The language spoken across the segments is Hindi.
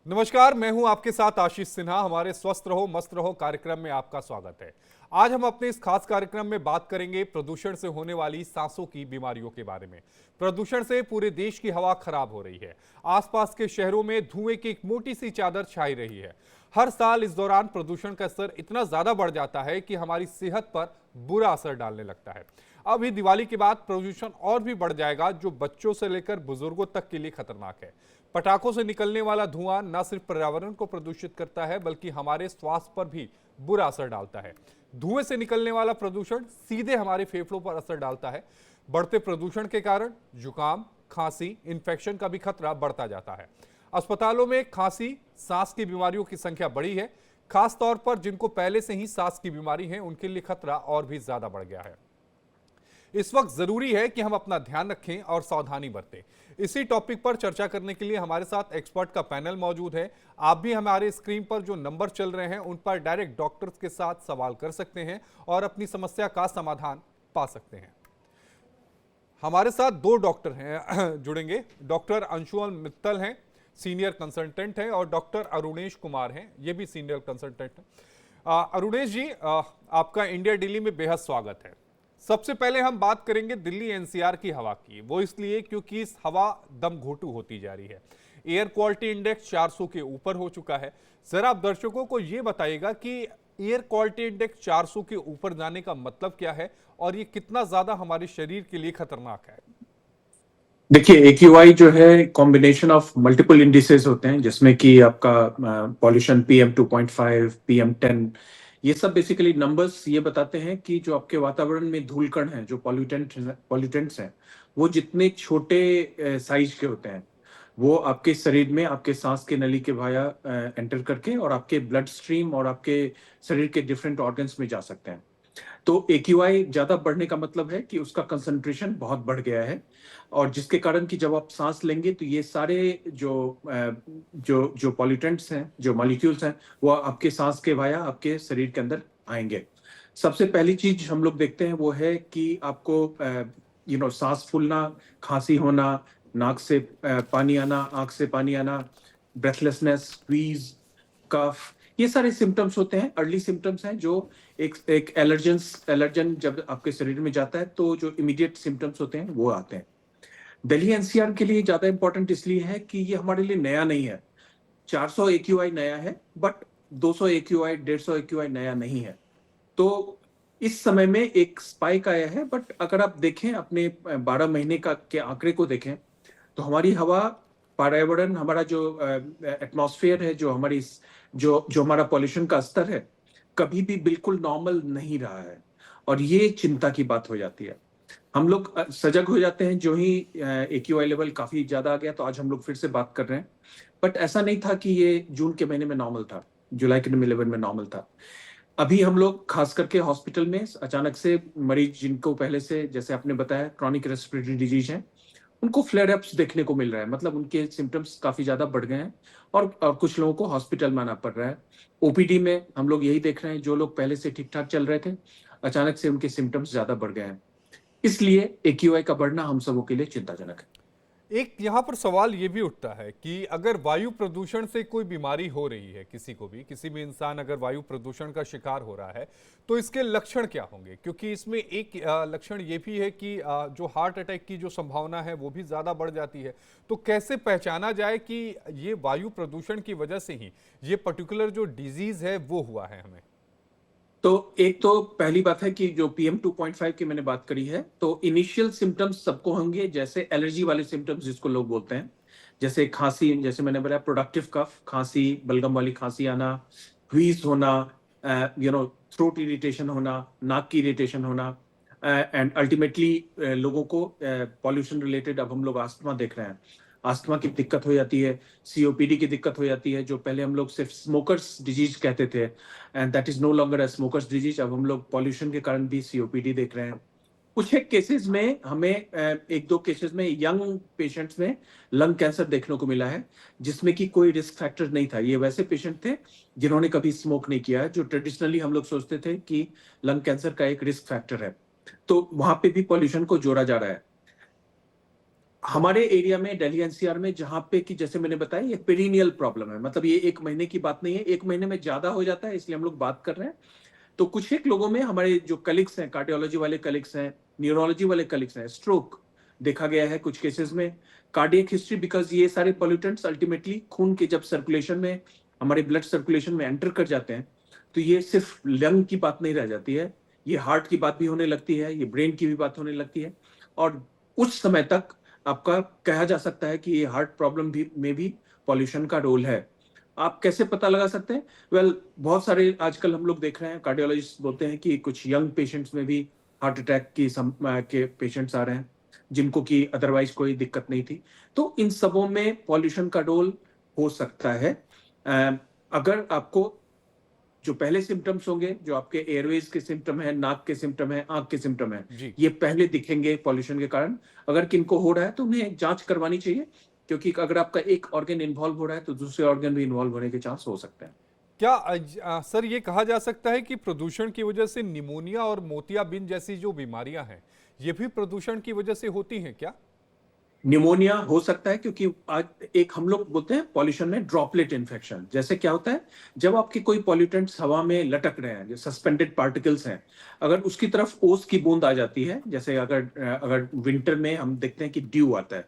नमस्कार, मैं हूं आपके साथ आशीष सिन्हा। हमारे स्वस्थ रहो मस्त रहो कार्यक्रम में आपका स्वागत है। आज हम अपने इस खास कार्यक्रम में बात करेंगे प्रदूषण से होने वाली सांसों की बीमारियों के बारे में। प्रदूषण से पूरे देश की हवा खराब हो रही है। आसपास के शहरों में धुएं की एक मोटी सी चादर छाई रही है। हर साल इस दौरान प्रदूषण का स्तर इतना ज्यादा बढ़ जाता है कि हमारी सेहत पर बुरा असर डालने लगता है। अभी दिवाली के बाद प्रदूषण और भी बढ़ जाएगा, जो बच्चों से लेकर बुजुर्गों तक के लिए खतरनाक है। पटाखों से निकलने वाला धुआं न सिर्फ पर्यावरण को प्रदूषित करता है, बल्कि हमारे स्वास्थ्य पर भी बुरा असर डालता है। धुएं से निकलने वाला प्रदूषण सीधे हमारे फेफड़ों पर असर डालता है। बढ़ते प्रदूषण के कारण जुकाम, खांसी, इन्फेक्शन का भी खतरा बढ़ता जाता है। अस्पतालों में खांसी, सांस की बीमारियों की संख्या बढ़ी है। खास तौर पर जिनको पहले से ही सांस की बीमारी है, उनके लिए खतरा और भी ज्यादा बढ़ गया है। इस वक्त जरूरी है कि हम अपना ध्यान रखें और सावधानी बरतें। इसी टॉपिक पर चर्चा करने के लिए हमारे साथ एक्सपर्ट का पैनल मौजूद है। आप भी हमारे स्क्रीन पर जो नंबर चल रहे हैं, उन पर डायरेक्ट डॉक्टर्स के साथ सवाल कर सकते हैं और अपनी समस्या का समाधान पा सकते हैं। हमारे साथ दो डॉक्टर हैं जुड़ेंगे। डॉक्टर अंशुल मित्तल हैं, सीनियर कंसल्टेंट हैं, और डॉक्टर अरुणेश कुमार हैं, ये भी सीनियर कंसल्टेंट हैं। अरुणेश जी, आपका इंडिया डेली में बेहद स्वागत है। सबसे पहले हम बात करेंगे दिल्ली एनसीआर की हवा की। वो इसलिए क्योंकि इस हवा दम घोटू होती जा रही है। एयर क्वालिटी इंडेक्स 400 के ऊपर हो चुका है। जरा आप दर्शकों को ये बताइएगा कि एयर क्वालिटी इंडेक्स 400 के ऊपर जाने का मतलब क्या है और ये कितना ज्यादा हमारे शरीर के लिए खतरनाक है। देखिए, एक्यूआई जो है कॉम्बिनेशन ऑफ मल्टीपल इंडिसेस होते हैं, जिसमें कि आपका पॉल्यूशन PM2.5, PM10, ये सब बेसिकली नंबर्स ये बताते हैं कि जो आपके वातावरण में धूलकण हैं, जो पॉल्यूटेंट्स हैं, वो जितने छोटे साइज के होते हैं, वो आपके शरीर में आपके सांस के नली के वाया एंटर करके और आपके ब्लड स्ट्रीम और आपके शरीर के डिफरेंट ऑर्गन्स में जा सकते हैं। तो एक्यूआई ज्यादा बढ़ने का मतलब है कि उसका कंसंट्रेशन बहुत बढ़ गया है, और जिसके कारण कि जब आप सांस लेंगे तो ये सारे जो पॉल्यूटेंट्स हैं, जो मॉलिक्यूल्स हैं, वो आपके सांस के वाया आपके शरीर के अंदर आएंगे। सबसे पहली चीज हम लोग देखते हैं वो है कि आपको सांस फूलना, खांसी होना, नाक से पानी आना, आंख से पानी आना, ब्रेथलेसनेस, स्क्वीज, कफ, ये सारे सिम्टम्स होते हैं, अर्ली सिम्टम्स हैं, जो एक एलर्जन जब आपके शरीर में जाता है तो जो इमीडिएट सिम्टम्स होते हैं वो आते हैं। दिल्ली एनसीआर के लिए ज्यादा इंपॉर्टेंट इसलिए है कि ये हमारे लिए नया नहीं है। 400 एक्यूआई नया है, बट 200 एक्यूआई, 150 एक्यूआई नया नहीं है। तो इस समय में एक स्पाइक आया है, बट अगर आप देखें अपने 12 महीने का के आंकड़े को देखें तो हमारी हवा, पर्यावरण, हमारा जो एटमॉस्फेयर है, जो हमारी जो हमारा पॉल्यूशन का स्तर है, कभी भी बिल्कुल नॉर्मल नहीं रहा है। और ये चिंता की बात हो जाती है। हम लोग सजग हो जाते हैं जो ही एक्यूआई लेवल काफी ज्यादा आ गया, तो आज हम लोग फिर से बात कर रहे हैं। बट ऐसा नहीं था कि ये जून के महीने में नॉर्मल था, जुलाई के महीने में नॉर्मल था। अभी हम लोग खास करके हॉस्पिटल में अचानक से मरीज जिनको पहले से, जैसे आपने बताया, क्रॉनिक रेस्पिरेटरी डिजीज है, उनको फ्लेयर अप्स देखने को मिल रहा है। मतलब उनके सिम्टम्स काफी ज्यादा बढ़ गए हैं, और कुछ लोगों को हॉस्पिटल में आना पड़ रहा है। ओपीडी में हम लोग यही देख रहे हैं, जो लोग पहले से ठीक ठाक चल रहे थे, अचानक से उनके सिम्टम्स ज्यादा बढ़ गए हैं। इसलिए एक्यूआई का बढ़ना हम सबों के लिए चिंताजनक है। एक यहाँ पर सवाल ये भी उठता है कि अगर वायु प्रदूषण से कोई बीमारी हो रही है, किसी भी इंसान अगर वायु प्रदूषण का शिकार हो रहा है, तो इसके लक्षण क्या होंगे? क्योंकि इसमें एक लक्षण ये भी है कि जो हार्ट अटैक की जो संभावना है वो भी ज़्यादा बढ़ जाती है। तो कैसे पहचाना जाए कि ये वायु प्रदूषण की वजह से ही ये पर्टिकुलर जो डिजीज है वो हुआ है हमें? तो एक तो पहली बात है कि जो PM2.5 की मैंने बात करी है, तो इनिशियल सिम्टम्स सबको होंगे, जैसे एलर्जी वाले सिम्टम्स जिसको लोग बोलते हैं, जैसे खांसी, जैसे मैंने बोला प्रोडक्टिव कफ, खांसी, बलगम वाली खांसी आना, व्हीज होना, थ्रोट इरिटेशन होना, नाक की इरिटेशन होना, एंड अल्टीमेटली लोगों को पॉल्यूशन रिलेटेड, अब हम लोग अस्थमा देख रहे हैं, अस्थमा की दिक्कत हो जाती है, सीओपीडी की दिक्कत हो जाती है, जो पहले हम लोग सिर्फ स्मोकर्स डिजीज कहते थे, and that is no longer a smokers disease. अब हम लोग पॉल्यूशन के कारण भी सीओपीडी देख रहे हैं। कुछ एक केसेस में हमें एक दो केसेस में यंग पेशेंट्स में लंग कैंसर देखने को मिला है, जिसमें कि कोई रिस्क फैक्टर नहीं था। ये वैसे पेशेंट थे जिन्होंने कभी स्मोक नहीं किया है, जो ट्रेडिशनली हम लोग सोचते थे कि लंग कैंसर का एक रिस्क फैक्टर है। तो वहां पे भी पॉल्यूशन को जोड़ा जा रहा है। हमारे एरिया में दिल्ली एनसीआर में जहां पे कि जैसे मैंने बताया ये पेरिनियल प्रॉब्लम है, मतलब ये एक महीने की बात नहीं है, एक महीने में ज्यादा हो जाता है, इसलिए हम लोग बात कर रहे हैं। तो कुछ एक लोगों में हमारे जो कलीग्स हैं, कार्डियोलॉजी वाले कलीग्स हैं, न्यूरोलॉजी वाले कलीग्स हैं, स्ट्रोक देखा गया है कुछ केसेस में, कार्डियक हिस्ट्री, बिकॉज ये सारे पॉल्यूटेंट्स अल्टीमेटली खून के जब सर्कुलेशन में, हमारे ब्लड सर्कुलेशन में एंटर कर जाते हैं, तो ये सिर्फ लंग की बात नहीं रह जाती है, ये हार्ट की बात भी होने लगती है, ये ब्रेन की भी बात होने लगती है। और उस समय तक आपका कहा जा सकता है कि ये हार्ट प्रॉब्लम भी में भी पॉल्यूशन का रोल है। आप कैसे पता लगा सकते हैं? वेल, बहुत सारे आजकल हम लोग देख रहे हैं, कार्डियोलॉजिस्ट बोलते हैं कि कुछ यंग पेशेंट्स में भी हार्ट अटैक के पेशेंट्स आ रहे हैं, जिनको कि अदरवाइज कोई दिक्कत नहीं थी। तो इन सबों में पॉल्यूशन का रोल हो सकता है। अगर आपको जो पहले सिम्टम्स होंगे, जो आपके एयरवेज के सिम्टम है, नाक के सिम्टम है, आंख के सिम्टम है, जी। ये पहले दिखेंगे पॉल्यूशन के कारण। अगर किनको हो रहा है तो उन्हें जांच करवानी चाहिए, क्योंकि अगर आपका एक ऑर्गन इन्वॉल्व हो रहा है तो दूसरे ऑर्गन भी इन्वॉल्व होने के चांस हो सकते हैं। क्या सर ये कहा जा सकता है कि प्रदूषण की वजह से निमोनिया और मोतियाबिंद जैसी जो बीमारियां हैं ये भी प्रदूषण की वजह से होती हैं क्या? निमोनिया हो सकता है, क्योंकि आज एक हम लोग बोलते हैं पॉल्यूशन में ड्रॉपलेट इन्फेक्शन। जैसे क्या होता है, जब आपके कोई पॉल्यूटेंट्स हवा में लटक रहे हैं, जो सस्पेंडेड पार्टिकल्स हैं, अगर उसकी तरफ ओस की बूंद आ जाती है, जैसे अगर विंटर में हम देखते हैं कि ड्यू आता है,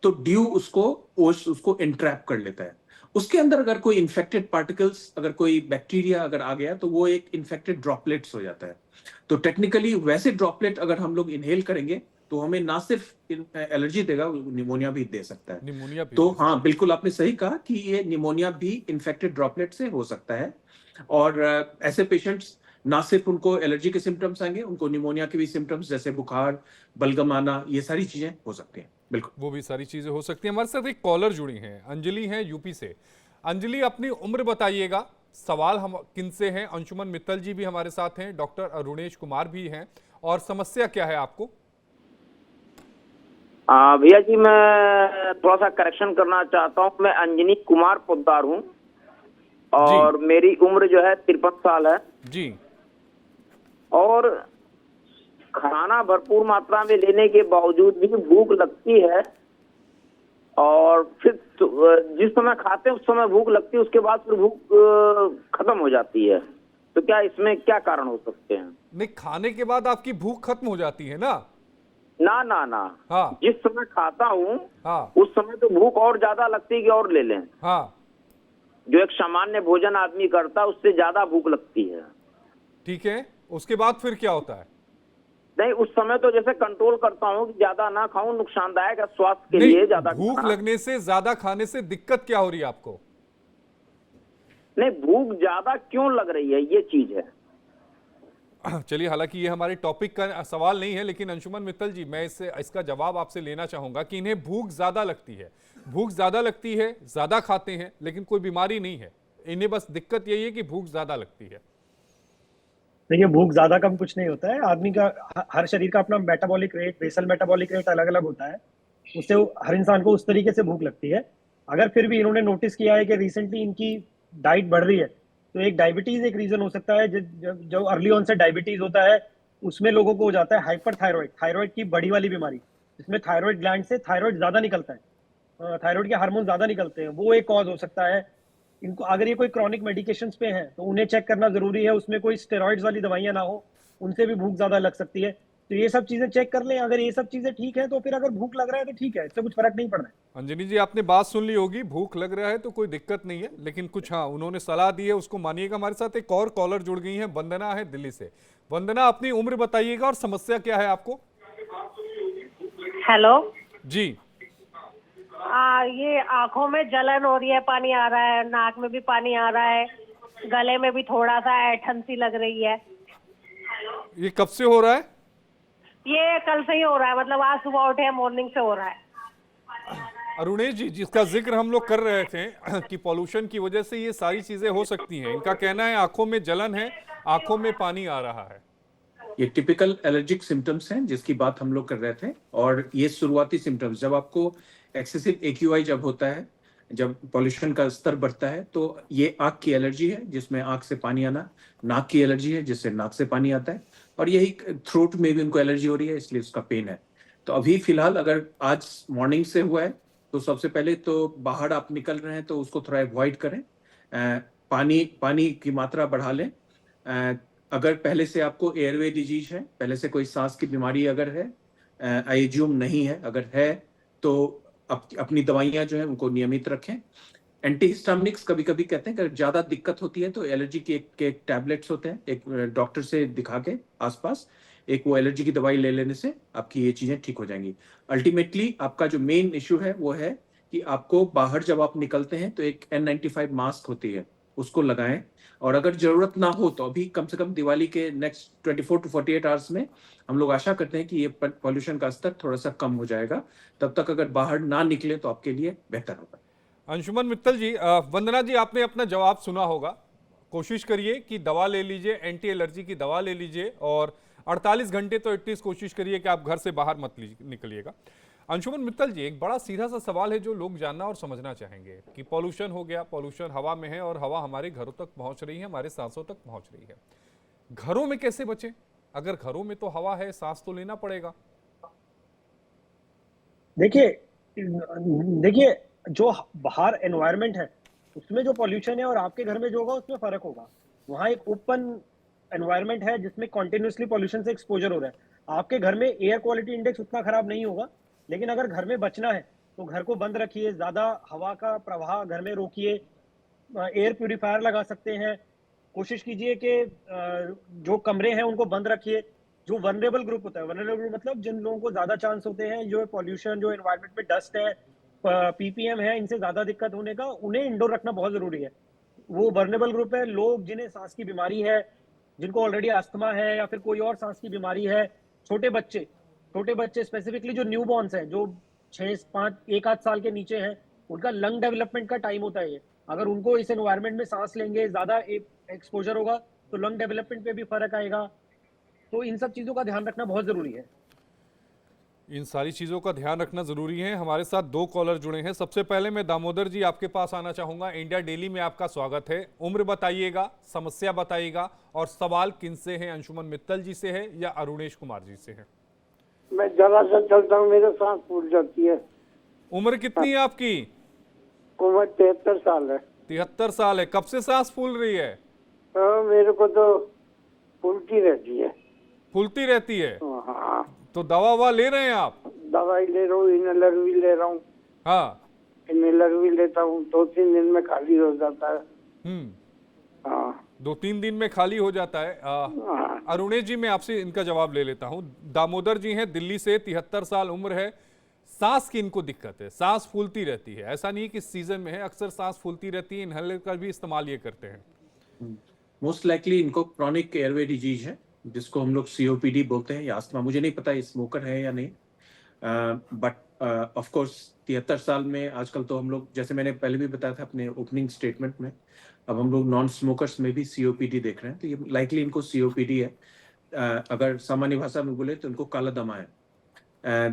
तो ड्यू उसको ओस उसको एंट्रैप कर लेता है। उसके अंदर अगर कोई इन्फेक्टेड पार्टिकल्स, अगर कोई बैक्टीरिया अगर आ गया, तो वो एक इन्फेक्टेड ड्रॉपलेट्स हो जाता है। तो टेक्निकली वैसे ड्रॉपलेट अगर हम लोग इनहेल करेंगे तो हमें ना सिर्फ एलर्जी देगा, निमोनिया भी दे सकता है। निमोनिया भी तो दे हाँ, बिल्कुल आपने सही कहा कि ये निमोनिया भी इन्फेक्टेड ड्रॉपलेट से हो सकता है। और ऐसे पेशेंट्स ना सिर्फ उनको एलर्जी के सिम्टम्स आएंगे, उनको निमोनिया के भी सिम्टम्स जैसे बुखार, बलगम आना, ये सारी चीजें हो सकती हैं। बिल्कुल, वो भी सारी चीजें हो सकती हैं। हमारे साथ एक कॉलर जुड़ी हैं, अंजलि हैं यूपी से। अंजलि, अपनी उम्र बताइएगा, सवाल हम किनसे हैं? अंशुमन मित्तल जी भी हमारे साथ हैं, डॉक्टर अरुणेश कुमार भी हैं, और समस्या क्या है आपको? भैया जी, मैं थोड़ा सा करेक्शन करना चाहता हूँ। मैं अंजनी कुमार पोद्दार हूँ और मेरी उम्र जो है 53 साल है जी। और खाना भरपूर मात्रा में लेने के बावजूद भी भूख लगती है, और फिर जिस समय खाते हैं उस समय भूख लगती है, उसके बाद फिर भूख खत्म हो जाती है। तो क्या इसमें क्या कारण हो सकते हैं? नहीं, खाने के बाद आपकी भूख खत्म हो जाती है ना? ना ना ना, हाँ। जिस समय खाता हूँ हाँ। उस समय तो भूख और ज्यादा लगती है कि और ले लें। हाँ, जो एक सामान्य भोजन आदमी करता है उससे ज्यादा भूख लगती है। ठीक है, उसके बाद फिर क्या होता है? नहीं, उस समय तो जैसे कंट्रोल करता हूँ कि ज्यादा ना खाऊं, नुकसानदायक है स्वास्थ्य के नहीं, लिए ज्यादा भूख खाना। लगने से, ज्यादा खाने से दिक्कत क्या हो रही है आपको? नहीं, भूख ज्यादा क्यों लग रही है, ये चीज है। चलिए, हालांकि ये हमारे टॉपिक का सवाल नहीं है, लेकिन अंशुमन मित्तल जी, मैं इसका जवाब आपसे लेना चाहूंगा कि इन्हें भूख ज्यादा लगती है। भूख ज्यादा लगती है, ज्यादा खाते हैं, लेकिन कोई बीमारी नहीं है, इन्हें बस दिक्कत यही है कि भूख ज्यादा लगती है। देखिए, भूख ज्यादा कम कुछ नहीं होता है। आदमी का हर शरीर का अपना metabolic rate, basal metabolic rate अलग अलग होता है, उससे हर इंसान को उस तरीके से भूख लगती है। अगर फिर भी इन्होंने नोटिस किया है कि रिसेंटली इनकी डाइट बढ़ रही है, तो एक डायबिटीज एक रीजन हो सकता है। जो अर्ली ऑन से डायबिटीज होता है उसमें लोगों को हो जाता है हाइपर थायराइड, थायराइड की बड़ी वाली बीमारी, जिसमें थायराइड ग्लैंड से थायराइड ज्यादा निकलता है, थायराइड के हार्मोन ज्यादा निकलते हैं, वो एक कॉज हो सकता है। इनको अगर ये कोई क्रॉनिक मेडिकेशंस पे हैं तो उन्हें चेक करना जरूरी है, उसमें कोई स्टेरॉइड्स वाली दवाइयां ना हो, उनसे भी भूख ज्यादा लग सकती है। तो ये सब चीजें चेक कर लें। अगर ये सब चीजें ठीक है तो फिर अगर भूख लग रहा है तो ठीक है, इससे कुछ फर्क नहीं पड़ रहा है। अंजनी जी, आपने बात सुन ली होगी, भूख लग रहा है तो कोई दिक्कत नहीं है, लेकिन कुछ हाँ उन्होंने सलाह दी है, उसको मानिएगा। हमारे साथ एक और कॉलर जुड़ गई है, वंदना है दिल्ली से। वंदना, अपनी उम्र बताइएगा और समस्या क्या है आपको? हेलो जी। ये आंखों में जलन हो रही है, पानी आ रहा है, नाक में भी पानी आ रहा है, गले में भी थोड़ा सा ऐंठन सी लग रही है। ये कब से हो रहा है? ये कल से ही हो रहा है, मतलब आज सुबह उठे हैं, मॉर्निंग से हो रहा है। अरुणेश जी, जिसका जिक्र हम लोग कर रहे थे कि पॉल्यूशन की वजह से ये सारी चीजें हो सकती हैं, इनका कहना है आंखों में जलन है, आंखों में पानी आ रहा है। ये टिपिकल एलर्जिक सिम्टम्स हैं जिसकी बात हम लोग कर रहे थे। और ये शुरुआती सिम्टम्स, जब आपको एक्सेसिव एक्यूआई जब होता है, जब पॉल्यूशन का स्तर बढ़ता है, तो ये आंख की एलर्जी है जिसमें आंख से पानी आना, नाक की एलर्जी है जिससे नाक से पानी आता है, और यही थ्रोट में भी उनको एलर्जी हो रही है इसलिए उसका पेन है। तो अभी फिलहाल अगर आज मॉर्निंग से हुआ है तो सबसे पहले तो बाहर आप निकल रहे हैं तो उसको थोड़ा अवॉइड करें। पानी पानी की मात्रा बढ़ा लें। अगर पहले से आपको एयरवे डिजीज है, पहले से कोई सांस की बीमारी अगर है, आईएजीएम नहीं है, अगर है तो अपनी दवाइयां जो है उनको नियमित रखें। एंटीहिस्टामिनिक्स कभी कभी कहते हैं कि अगर ज्यादा दिक्कत होती है तो एलर्जी के एक टैबलेट्स होते हैं, एक डॉक्टर से दिखा के आसपास एक वो एलर्जी की दवाई ले लेने से आपकी ये चीजें ठीक हो जाएंगी। अल्टीमेटली आपका जो मेन इश्यू है वो है कि आपको बाहर जब आप निकलते हैं तो एक N95 मास्क होती है, उसको लगाएं। और अगर जरूरत ना हो तो अभी कम से कम दिवाली के नेक्स्ट 24 to 48 आवर्स में हम लोग आशा करते हैं कि ये पॉल्यूशन का स्तर थोड़ा सा कम हो जाएगा। तब तक अगर बाहर ना निकले तो आपके लिए बेहतर होगा। अंशुमन मित्तल जी, वंदना जी, आपने अपना जवाब सुना होगा। कोशिश करिए कि दवा ले लीजिए, एंटी एलर्जी की दवा ले लीजिए, और 48 घंटे तो एटलीस्ट कोशिश करिए कि आप घर से बाहर मत निकलिएगा। अंशुमन मित्तल जी, एक बड़ा सीधा सा सवाल है जो लोग जानना और समझना चाहेंगे कि पॉल्यूशन हो गया, पॉल्यूशन हवा में है और हवा हमारे घरों तक पहुंच रही है, हमारे सांसों तक पहुंच रही है। घरों में कैसे बचें? अगर घरों में तो हवा है, सांस तो लेना पड़ेगा। देखिए देखिए जो बाहर एनवायरनमेंट है उसमें जो पॉल्यूशन है और आपके घर में जो होगा उसमें फर्क होगा। वहाँ एक ओपन एनवायरनमेंट है जिसमें कॉन्टिन्यूसली पॉल्यूशन से एक्सपोजर हो रहा है। आपके घर में एयर क्वालिटी इंडेक्स उतना खराब नहीं होगा, लेकिन अगर घर में बचना है तो घर को बंद रखिए, ज्यादा हवा का प्रवाह घर में रोकिए, एयर प्यूरिफायर लगा सकते हैं। कोशिश कीजिए कि जो कमरे हैं उनको बंद रखिए। जो वनरेबल ग्रुप होता है, वनरेबल ग्रुप मतलब जिन लोगों को ज्यादा चांस होते हैं, जो पॉल्यूशन, जो एनवायरनमेंट में डस्ट है, पीपीएम है, इनसे ज्यादा दिक्कत होने का, उन्हें इंडोर रखना बहुत जरूरी है। वो वनरेबल ग्रुप है, लोग जिन्हें सांस की बीमारी है, जिनको ऑलरेडी अस्थमा है या फिर कोई और सांस की बीमारी है, छोटे बच्चे स्पेसिफिकली जो न्यू बॉर्न्स हैं, जो 6-5-1 आध साल के नीचे हैं, उनका लंग डेवलपमेंट का टाइम होता है ये। अगर उनको इस एनवायरनमेंट में सांस लेंगे, ज्यादा एक्सपोजर होगा तो लंग डेवलपमेंट पे भी फर्क आएगा। तो इन सब चीजों का ध्यान रखना बहुत जरूरी है। इन सारी चीज़ों का ध्यान रखना ज़रूरी है। हमारे साथ 2 कॉलर जुड़े हैं। सबसे पहले मैं दामोदर जी आपके पास आना चाहूँगा। इंडिया डेली में आपका स्वागत है। उम्र बताइएगा, समस्या बताइएगा, और सवाल किनसे है? अंशुमन मित्तल जी से है या अरुणेश कुमार जी से है? मैं जरा सा चलता हूँ, मेरे सांस फूल जाती है। उम्र कितनी है आपकी? उम्र 73 साल है। 73 साल है। कब से सांस फूल रही है? मेरे को तो फूलती रहती है। फूलती रहती है? हाँ, तो दवा ववा ले रहे हैं आप? दवाई ले रहा हूँ, इनहेलर भी ले रहा हूँ। हाँ, इनहेलर भी लेता हूँ, 2-3 दिन में खाली हो जाता है। हाँ 2-3 दिन में खाली हो जाता है। हाँ। अरुणेश जी, मैं आपसे इनका जवाब ले लेता हूँ। दामोदर जी हैं, दिल्ली से, 73 साल उम्र है। सांस की इनको दिक्कत है, सांस फूलती रहती है। ऐसा नहीं कि सीजन में है, अक्सर सांस फूलती रहती है। इनहेलर का भी इस्तेमाल ये करते हैं। मोस्ट लाइकली इनको क्रॉनिक एयरवे डिजीज है, जिसको हम लोग सीओपीडी बोलते हैं, या अस्थमा। मुझे नहीं पता स्मोकर है या नहीं, बट ऑफ कोर्स 73 साल में आजकल तो हम लोग, जैसे मैंने पहले भी बताया था अपने ओपनिंग स्टेटमेंट में, अब हम लोग नॉन स्मोकर्स में भी सीओपीडी देख रहे हैं। तो ये लाइकली इनको सीओपीडी है। अगर सामान्य भाषा में बोले तो इनको काला दमा है।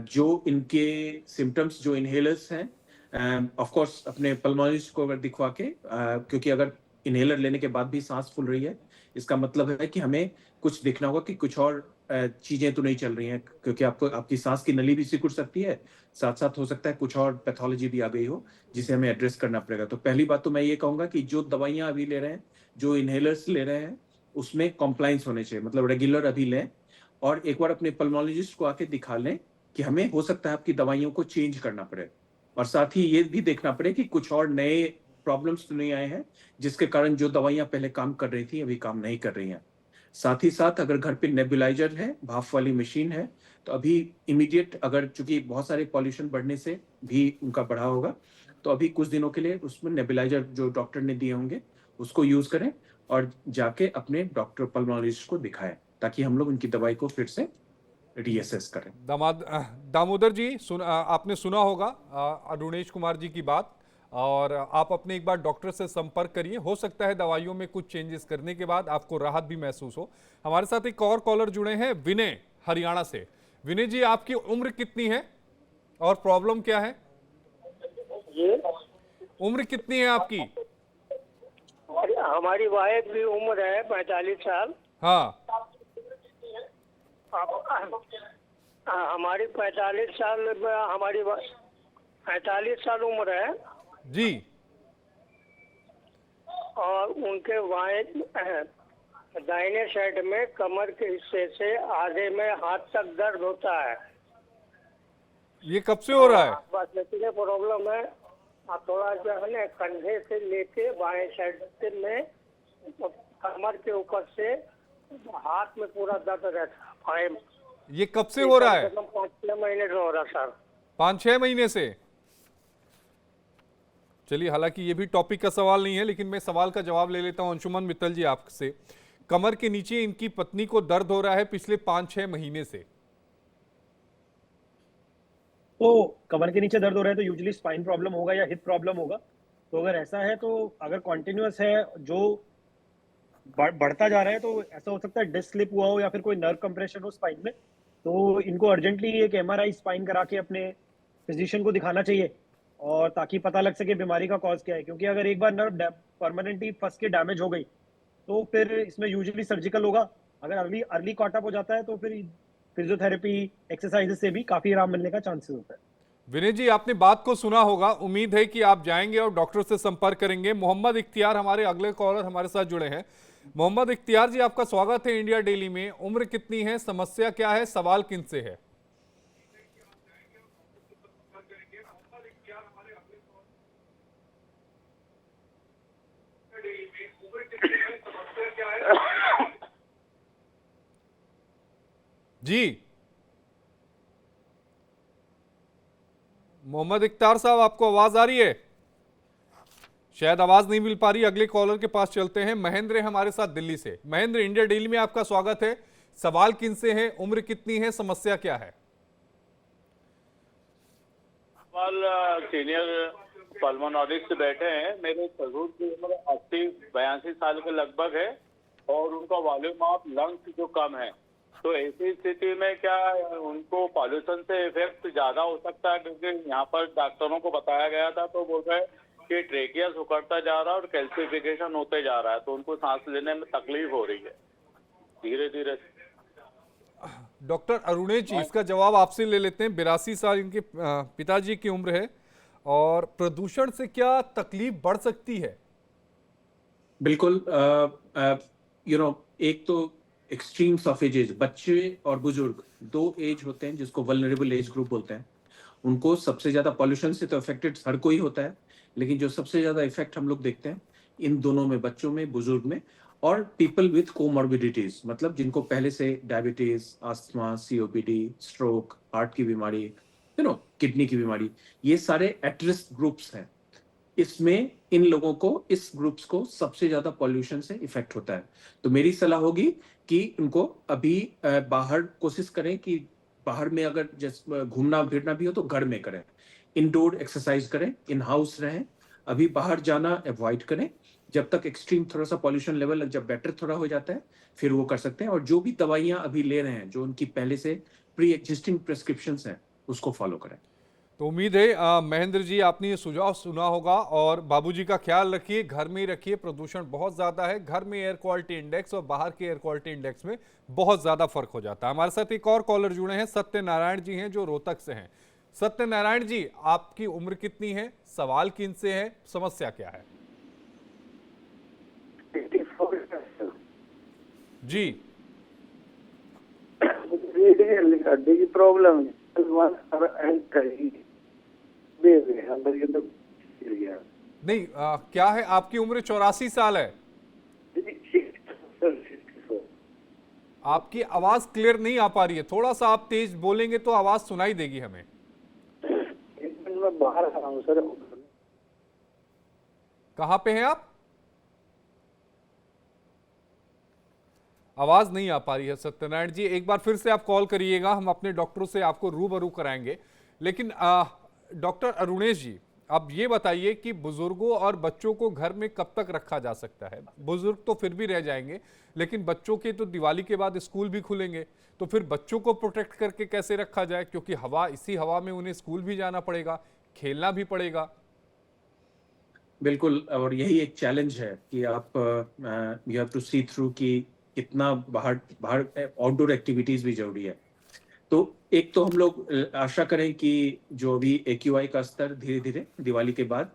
जो इनके सिम्टम्स, जो इनहेलर्स हैं, ऑफ कोर्स अपने पल्मोनोलॉजिस्ट को अगर दिखवा के, क्योंकि अगर इनहेलर लेने के बाद भी सांस फूल रही है, इसका मतलब है कि हमें कुछ देखना होगा कि कुछ और चीजें तो नहीं चल रही हैं, क्योंकि आपको आपकी सांस की नली भी सिकुड़ सकती है, साथ साथ हो सकता है कुछ और पैथोलॉजी भी आ गई हो जिसे हमें एड्रेस करना पड़ेगा। तो पहली बात तो मैं ये कहूंगा कि जो दवाइयां अभी ले रहे हैं, जो इनहेलर्स ले रहे हैं, उसमें कॉम्प्लायंस होने चाहिए, मतलब रेगुलर अभी लें, और एक बार अपने पल्मोनोलॉजिस्ट को आके दिखा लें कि हमें हो सकता है आपकी दवाइयों को चेंज करना पड़े, और साथ ही ये भी देखना पड़े कि कुछ और नए प्रॉब्लम्स तो नहीं आए हैं जिसके कारण जो दवाइयां पहले काम कर रही थी अभी काम नहीं कर रही हैं। साथ ही साथ अगर घर पे नेबुलाइजर है, भाप वाली मशीन है, तो अभी इमीडिएट, अगर चूंकि बहुत सारे पॉल्यूशन बढ़ने से भी उनका बढ़ा होगा, तो अभी कुछ दिनों के लिए उसमें नेबुलाइजर जो डॉक्टर ने दिए होंगे उसको यूज करें, और जाके अपने डॉक्टर पल्मोनोलॉजिस्ट को दिखाएं, ताकि हम लोग उनकी दवाई को फिर से रीअसेस करें। दामोदर जी, आपने सुना होगा अरुणेश कुमार जी की बात, और आप अपने एक बार डॉक्टर से संपर्क करिए। हो सकता है दवाइयों में कुछ चेंजेस करने के बाद आपको राहत भी महसूस हो। हमारे साथ एक और कॉलर जुड़े हैं, विनय, हरियाणा से। विनय जी, आपकी उम्र कितनी है और प्रॉब्लम क्या है? उम्र कितनी है आपकी? हमारी वाइफ की उम्र है 45 साल। हाँ, हमारी 45 साल हमारी 45 साल उम्र है जी। और उनके दाहिने साइड में कमर के हिस्से से आधे में हाथ तक दर्द होता है। ये कब से हो रहा है? बस इतने प्रॉब्लम है। थोड़ा जो है ना कंधे से लेके बाएं साइड में कमर के ऊपर से हाथ में पूरा दर्द रहता है। ये कब से हो रहा है? 5-6 महीने से हो रहा सर। 5-6 महीने से। चलिए, हालांकि ये भी टॉपिक का सवाल नहीं है, लेकिन मैं सवाल का जवाब ले लेता हूं अंशुमन मित्तल जी आपसे। कमर के नीचे इनकी पत्नी को दर्द हो रहा है पिछले 5-6 महीने से। तो कमर के नीचे दर्द हो रहा है तो यूजुअली स्पाइन प्रॉब्लम होगा या हिप प्रॉब्लम होगा। तो अगर ऐसा है तो अगर कॉन्टिन्यूअस है जो बढ़ता जा रहा है तो ऐसा हो सकता है डिस्क स्लिप हुआ हो या फिर कोई नर्व कंप्रेशन हो स्पाइन में। तो इनको अर्जेंटली एक एमआरआई स्पाइन करा के अपने फिजिशियन को दिखाना चाहिए और ताकि पता लग सके बीमारी का कॉज क्या है। क्योंकि अगर एक बार नर्व परमानेंटली फंस के डैमेज हो गई तो फिर इसमें यूजुअली सर्जिकल होगा। अगर अर्ली कॉटअप हो जाता है तो फिर फिजियोथेरेपी एक्सरसाइजेस से भी काफी आराम मिलने का चांसेस होता है। विनय जी, आपने बात को सुना होगा। उम्मीद है कि आप जाएंगे और डॉक्टर से संपर्क करेंगे। मोहम्मद इख्तियार हमारे अगले कॉलर हमारे साथ जुड़े हैं। मोहम्मद इख्तियार जी, आपका स्वागत है इंडिया डेली में। उम्र कितनी है, समस्या क्या है, सवाल किनसे है? जी मोहम्मद इख्तियार साहब, आपको आवाज आ रही है? शायद आवाज नहीं मिल पा रही। अगले कॉलर के पास चलते हैं। महेंद्र है हमारे साथ दिल्ली से। महेंद्र, इंडिया डेली में आपका स्वागत है। सवाल किनसे है, उम्र कितनी है, समस्या क्या है? सवाल सीनियर पल्मोनोलॉजिस्ट से बैठे हैं। मेरे ससुर की उम्र 80-82 साल के लगभग है और उनका वॉल्यूम ऑफ लंग्स जो कम है, तो ऐसी स्थिति में क्या उनको पॉल्यूशन से इफेक्ट ज्यादा हो सकता है? क्योंकि यहाँ पर डॉक्टरों को बताया गया था तो बोल रहे कि ट्रेकिया सुखड़ता जा रहा है और कैल्सिफिकेशन होते जा रहा है, तो उनको सांस लेने में तकलीफ हो रही है धीरे धीरे। डॉक्टर अरुणेश जी, इसका जवाब आपसे ले लेते हैं। 82 साल इनके पिताजी की उम्र है और प्रदूषण से क्या तकलीफ बढ़ सकती है? बिल्कुल। एक तो एक्सट्रीम्स ऑफ एजेस, बच्चे और बुजुर्ग, दो एज होते हैं जिसको वल्नरेबल एज ग्रुप बोलते हैं। उनको सबसे ज्यादा पॉल्यूशन से तो अफेक्टेड हर कोई होता है, लेकिन जो सबसे ज्यादा इफेक्ट हम लोग देखते हैं इन दोनों में, बच्चों में, बुजुर्ग में, और पीपल विथ कोमॉर्बिडिटीज, मतलब जिनको पहले से diabetes, asthma, COPD, stroke, heart की बीमारी, किडनी की बीमारी, ये सारे एट रिस्क ग्रुप्स हैं। इसमें इन लोगों को, इस ग्रुप्स को सबसे ज्यादा पॉल्यूशन से इफेक्ट होता है। तो मेरी सलाह होगी कि उनको अभी बाहर कोशिश करें कि बाहर में अगर घूमना फिरना भी हो तो घर में करें, इंडोर एक्सरसाइज करें, इन हाउस रहें। अभी बाहर जाना अवॉइड करें जब तक एक्सट्रीम थोड़ा सा पॉल्यूशन लेवल, जब बेटर थोड़ा हो जाता है फिर वो कर सकते हैं। और जो भी दवाइयां अभी ले रहे हैं, जो उनकी पहले से प्री एग्जिस्टिंग प्रिस्क्रिप्शंस हैं, उसको फॉलो करें। तो उम्मीद है महेंद्र जी, आपने ये सुझाव सुना होगा। और बाबूजी का ख्याल रखिए, घर में ही रखिए। प्रदूषण बहुत ज़्यादा है। घर में एयर क्वालिटी इंडेक्स और बाहर के एयर क्वालिटी इंडेक्स में बहुत ज़्यादा फर्क हो जाता है। हमारे साथ एक और कॉलर जुड़े हैं, सत्यनारायण जी हैं जो रोहतक से हैं। सत्यनारायण जी, आपकी उम्र कितनी है, सवाल किनसे है, समस्या क्या है? जी हड्डी की प्रॉब्लम है। नहीं, क्या है, आपकी उम्र 84 साल है। आपकी आवाज क्लियर नहीं आ पा रही है, थोड़ा सा आप तेज बोलेंगे तो आवाज सुनाई देगी हमें। मैं बाहर आ रहा हूँ सर। कहाँ पे हैं आप? आवाज नहीं आ पा रही है सत्यनारायण जी, एक बार फिर से आप कॉल करिएगा, हम अपने डॉक्टरों से आपको रूबरू कराएंगे। लेकिन डॉक्टर अरुणेश जी, आप ये बताइए कि बुजुर्गों और बच्चों को घर में कब तक रखा जा सकता है? बुजुर्ग तो फिर भी रह जाएंगे, लेकिन बच्चों के तो दिवाली के बाद स्कूल भी खुलेंगे, तो फिर बच्चों को प्रोटेक्ट करके कैसे रखा जाए? क्योंकि इसी हवा में उन्हें स्कूल भी जाना पड़ेगा, खेलना भी पड़ेगा। बिल्कुल, और यही एक चैलेंज है कि आप you have to see through कि कितना बाहर आउटडोर एक्टिविटीज भी जरूरी है। तो एक तो हम लोग आशा करें कि जो भी AQI का स्तर धीरे धीरे दिवाली के बाद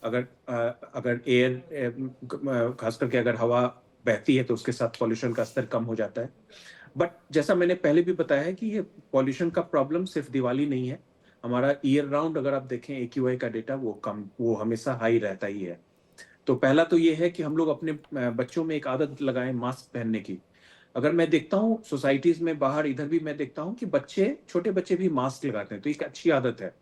अगर एयर खास करके अगर हवा बहती है तो उसके साथ पॉल्यूशन का स्तर कम हो जाता है। बट जैसा मैंने पहले भी बताया है कि ये पॉल्यूशन का प्रॉब्लम सिर्फ दिवाली नहीं है, हमारा ईयर राउंड अगर आप देखें AQI का डेटा वो हमेशा हाई रहता ही है। तो पहला तो ये है कि हम लोग अपने बच्चों में एक आदत लगाएं मास्क पहनने की। अगर मैं देखता हूँ सोसाइटीज में बाहर इधर भी मैं देखता हूँ कि छोटे बच्चे भी मास्क लगाते हैं, तो एक अच्छी आदत है।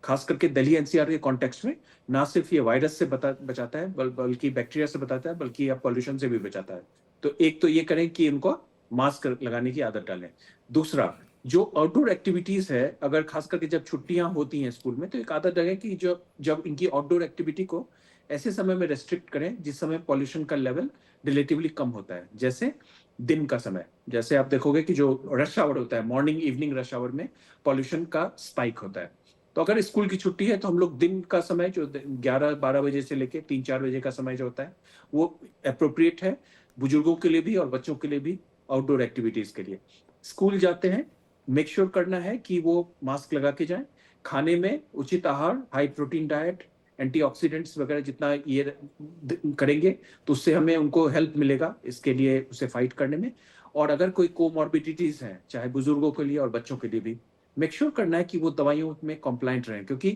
खास करके दिल्ली NCR के कॉन्टेक्स्ट में ना सिर्फ ये वायरस से बचाता है बल्कि बैक्टीरिया से बताता है, बल्कि आप पॉल्यूशन से भी बचाता है। तो एक तो ये करें कि इनको मास्क लगाने की आदत डालें। दूसरा, जो आउटडोर एक्टिविटीज है, अगर खास करके जब छुट्टियां होती हैं स्कूल में, तो एक आदत रहे कि जब इनकी आउटडोर एक्टिविटी को ऐसे समय में रेस्ट्रिक्ट करें जिस समय पॉल्यूशन का लेवल रिलेटिवली कम होता है। जैसे दिन का समय, जैसे आप देखोगे कि जो रश आवर होता है, मॉर्निंग इवनिंग रश आवर में पॉल्यूशन का स्पाइक होता है। तो अगर स्कूल की छुट्टी है तो हम लोग दिन का समय जो 11-12 बजे से लेके 3-4 बजे का समय जो होता है वो अप्रोप्रिएट है बुजुर्गों के लिए भी और बच्चों के लिए भी, आउटडोर एक्टिविटीज के लिए। स्कूल जाते हैं मेक श्योर करना है कि वो मास्क लगा के जाएं। खाने में उचित आहार, हाई प्रोटीन डाइट, एंटीऑक्सीडेंट्स वगैरह जितना ये करेंगे तो उससे हमें उनको हेल्प मिलेगा इसके लिए उसे फाइट करने में। और अगर कोई कोमॉर्बिडिटीज हैं चाहे बुजुर्गों के लिए और बच्चों के लिए भी, मेक श्योर करना है कि वो दवाइयों में कॉम्प्लाइंट रहें, क्योंकि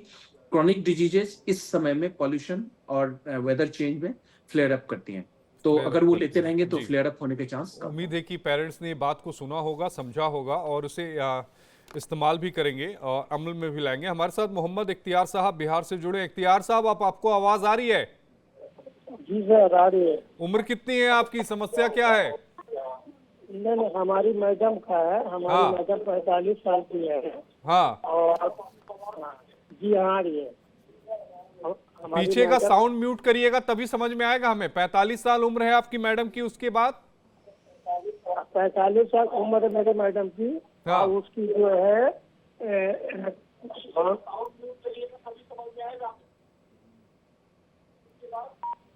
क्रॉनिक डिजीजेस इस समय में पॉल्यूशन और वेदर चेंज में फ्लेयर अप करती हैं। तो अगर वो लेते रहेंगे तो फ्लेयर अप होने के चांस कम। उम्मीद है कि पेरेंट्स ने बात को सुना होगा, समझा होगा और उसे इस्तेमाल भी करेंगे और अमल में भी लाएंगे। हमारे साथ मोहम्मद इख्तियार साहब बिहार से जुड़े। इख्तियार साहब, आपको आवाज आ रही है? जी सर, आ रही है। उम्र कितनी है आपकी, समस्या क्या है? नहीं, हमारी मैडम का है। हमारी मैडम 45 साल की है। हाँ, और जी हाँ, आ रही है। पीछे का साउंड म्यूट करिएगा तभी समझ में आएगा हमें। 45 साल उम्र है आपकी मैडम की, उसके बाद 45 साल उम्र है मेरे मैडम की। हाँ। और उसकी जो है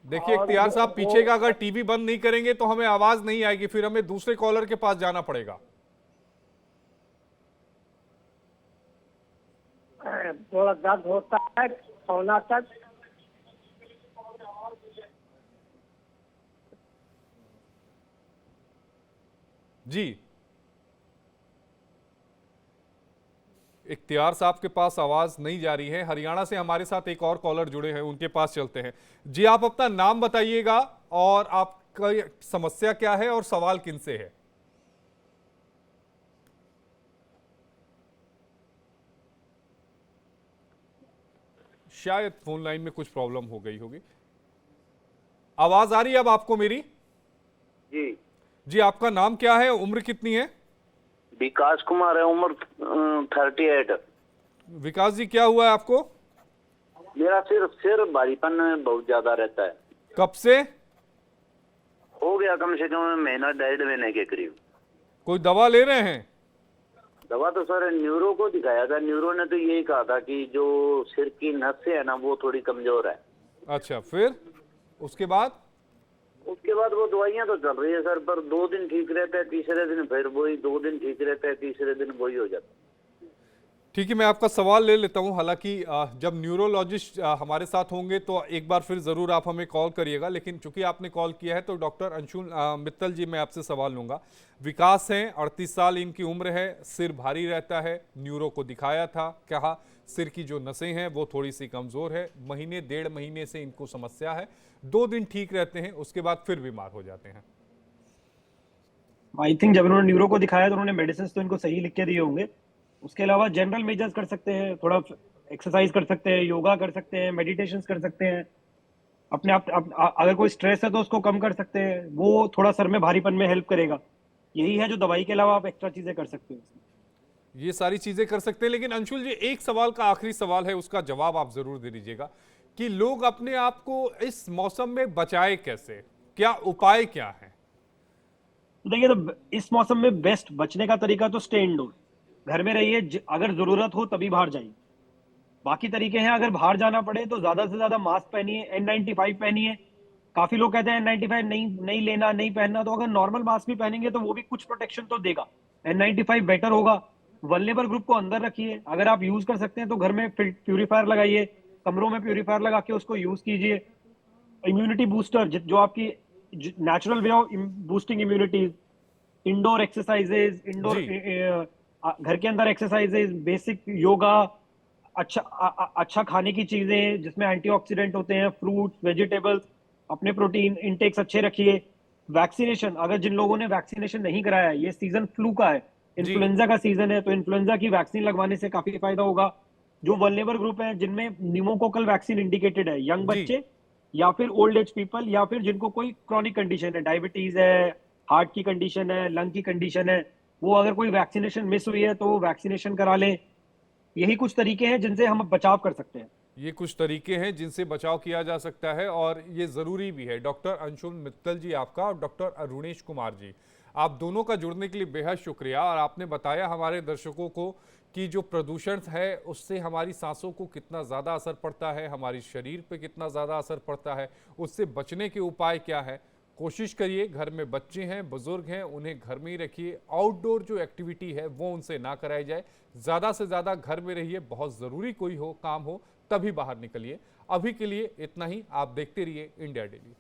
देखिए इख्तियार साहब, पीछे का अगर टीवी बंद नहीं करेंगे तो हमें आवाज नहीं आएगी, फिर हमें दूसरे कॉलर के पास जाना पड़ेगा। थोड़ा दर्द होता है सोना तक। जी, इख्तियार साहब के पास आवाज नहीं जा रही है। हरियाणा से हमारे साथ एक और कॉलर जुड़े हैं, उनके पास चलते हैं। जी, आप अपना नाम बताइएगा और आपका समस्या क्या है और सवाल किनसे है? शायद फोन लाइन में कुछ प्रॉब्लम हो गई होगी। आवाज आ रही है अब आपको मेरी? जी जी, आपका नाम क्या है, उम्र कितनी है? विकास कुमार है, उम्र 38। विकास जी, क्या हुआ है आपको? मेरा सिर भारीपन बहुत ज्यादा रहता है। कब से? हो गया कम से कम महीना 1.5 महीने के करीब। कोई दवा ले रहे हैं? दवा तो सर न्यूरो को दिखाया था। न्यूरो ने तो यही कहा था कि जो सिर की नसें है ना वो थोड़ी कमजोर है। अच्छा, फिर उसके बाद? उसके बाद वो दवाइयां तो चल रही है सर, पर 2 दिन ठीक रहता है, तीसरे दिन फिर वही, 2 दिन ठीक रहता है, तीसरे दिन वही हो जाता है। ठीक है, मैं आपका सवाल ले लेता हूं। हालांकि जब न्यूरोलॉजिस्ट हमारे साथ होंगे तो एक बार फिर ज़रूर आप हमें कॉल करिएगा, लेकिन चूंकि आपने कॉल किया है तो डॉक्टर अंशुल मित्तल जी, मैं आपसे सवाल लूँगा। विकास हैं, 38 साल इनकी उम्र है, सिर भारी रहता है, न्यूरो को दिखाया था, कहा सिर की जो नसें हैं वो थोड़ी सी कमज़ोर है, 1.5 महीने से इनको समस्या है, 2 दिन ठीक रहते हैं, उसके बाद फिर बीमार हो जाते हैं। आई थिंक जब उन्होंने न्यूरो को दिखाया तो उन्होंने मेडिसिन तो इनको सही लिख के दिए होंगे। उसके अलावा जनरल मेजर्स कर सकते हैं, थोड़ा एक्सरसाइज कर सकते हैं, योगा कर सकते हैं, मेडिटेशन कर सकते हैं। अपने आप अगर कोई स्ट्रेस है तो उसको कम कर सकते हैं, वो थोड़ा सर में भारीपन में हेल्प करेगा। यही है जो दवाई के अलावा आप एक्स्ट्रा चीजें कर सकते हैं। ये सारी चीजें कर सकते हैं, लेकिन अंशुल जी, एक सवाल का आखिरी सवाल है, उसका जवाब आप जरूर दे दीजिएगा कि लोग अपने आप को इस मौसम में बचाए कैसे, क्या उपाय क्या है? देखिए, तो इस मौसम में बेस्ट बचने का तरीका तो स्टे इंडोर, घर में रहिए, अगर जरूरत हो तभी बाहर जाइए। बाकी तरीके हैं, अगर बाहर जाना पड़े तो ज्यादा से ज्यादा मास्क पहनिए, N95 पहनिए। काफी लोग कहते हैं N95 नहीं लेना, नहीं पहनना, तो अगर नॉर्मल मास्क भी पहनेंगे तो वो भी कुछ प्रोटेक्शन तो देगा। N95 बेटर होगा। वल्नरेबल ग्रुप को अंदर रखिए। अगर आप यूज कर सकते हैं तो घर में प्यूरीफायर लगाइए, कमरों में प्यूरीफायर लगा के उसको यूज कीजिए। इम्यूनिटी बूस्टर जो आपकी natural way of boosting immunity, indoor exercises, indoor घर के अंदर एक्सरसाइजेज, बेसिक योगा, अच्छा खाने की चीजें जिसमें एंटीऑक्सीडेंट होते हैं, फ्रूट्स, वेजिटेबल्स, अपने प्रोटीन इंटेक्स अच्छे रखिए। वैक्सीनेशन, अगर जिन लोगों ने वैक्सीनेशन नहीं कराया है, ये सीजन फ्लू का है, इन्फ्लुएंजा का सीजन है, तो इन्फ्लुएंजा की वैक्सीन लगवाने से काफी फायदा होगा। जो वल्नरेबल ग्रुप है जिनमें निमोकोकल वैक्सीन इंडिकेटेड है, यंग बच्चे या फिर ओल्ड एज पीपल या फिर जिनको कोई क्रॉनिक कंडीशन है, डायबिटीज है, हार्ट की कंडीशन है, लंग की कंडीशन है, वो अगर कोई वैक्सीनेशन मिस हुई है तो वो वैक्सीनेशन करा लें। यही कुछ तरीके हैं जिनसे हम बचाव कर सकते हैं। ये कुछ तरीके हैं जिनसे बचाव किया जा सकता है और ये ज़रूरी भी है। डॉक्टर अंशुल मित्तल जी आपका और डॉक्टर अरुणेश कुमार जी, आप दोनों का जुड़ने के लिए बेहद शुक्रिया। और आपने बताया हमारे दर्शकों को कि जो प्रदूषण है उससे हमारी सांसों को कितना ज़्यादा असर पड़ता है, हमारी शरीर पे कितना ज़्यादा असर पड़ता है, उससे बचने के उपाय क्या है। कोशिश करिए, घर में बच्चे हैं, बुजुर्ग हैं, उन्हें घर में ही रखिए। आउटडोर जो एक्टिविटी है वो उनसे ना कराई जाए। ज़्यादा से ज़्यादा घर में रहिए, बहुत ज़रूरी कोई हो काम हो तभी बाहर निकलिए। अभी के लिए इतना ही। आप देखते रहिए इंडिया डेली।